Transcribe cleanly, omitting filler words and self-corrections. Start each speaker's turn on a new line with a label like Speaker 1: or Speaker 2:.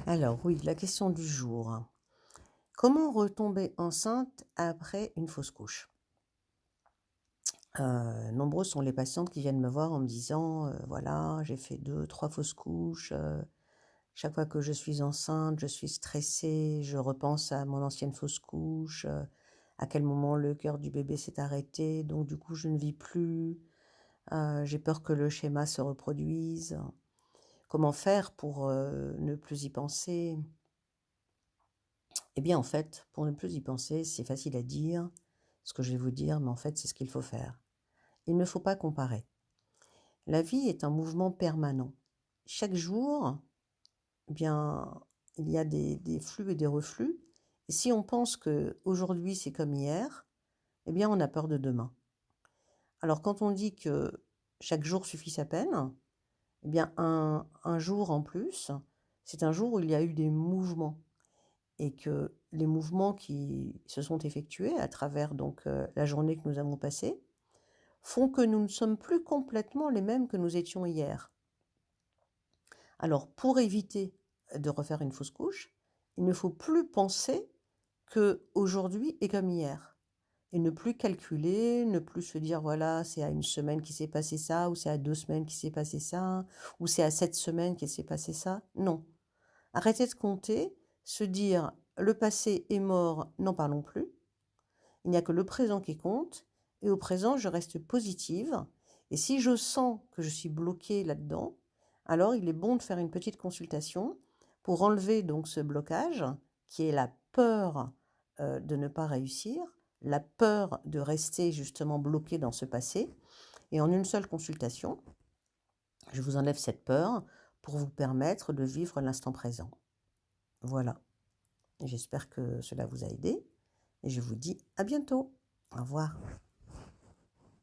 Speaker 1: Alors oui, la question du jour. Comment retomber enceinte après une fausse couche? Nombreuses sont les patientes qui viennent me voir en me disant, voilà, j'ai fait 2, 3 fausses couches, chaque fois que je suis enceinte, je suis stressée, je repense à mon ancienne fausse couche, à quel moment le cœur du bébé s'est arrêté, donc du coup je ne vis plus, j'ai peur que le schéma se reproduise. Comment faire pour, ne plus y penser? Eh bien, en fait, pour ne plus y penser, c'est facile à dire, ce que je vais vous dire, mais en fait, c'est ce qu'il faut faire. Il ne faut pas comparer. La vie est un mouvement permanent. Chaque jour, eh bien, il y a des flux et des reflux. Et si on pense que aujourd'hui c'est comme hier, eh bien, on a peur de demain. Alors, quand on dit que chaque jour suffit sa peine, eh bien, un jour en plus, c'est un jour où il y a eu des mouvements. Et que les mouvements qui se sont effectués à travers donc la journée que nous avons passée font que nous ne sommes plus complètement les mêmes que nous étions hier. Alors pour éviter de refaire une fausse couche, il ne faut plus penser que aujourd'hui est comme hier et ne plus calculer, ne plus se dire voilà, c'est à une semaine qu'il s'est passé ça ou c'est à 2 semaines qu'il s'est passé ça ou c'est à 7 semaines qu'il s'est passé ça. Non. Arrêtez de compter, se dire: «Le passé est mort, n'en parlons plus. Il n'y a que le présent qui compte et au présent, je reste positive et si je sens que je suis bloquée là-dedans, alors il est bon de faire une petite consultation pour enlever donc ce blocage qui est la peur, de ne pas réussir, la peur de rester justement bloqué dans ce passé et en une seule consultation, je vous enlève cette peur pour vous permettre de vivre l'instant présent». Voilà. J'espère que cela vous a aidé et je vous dis à bientôt. Au revoir.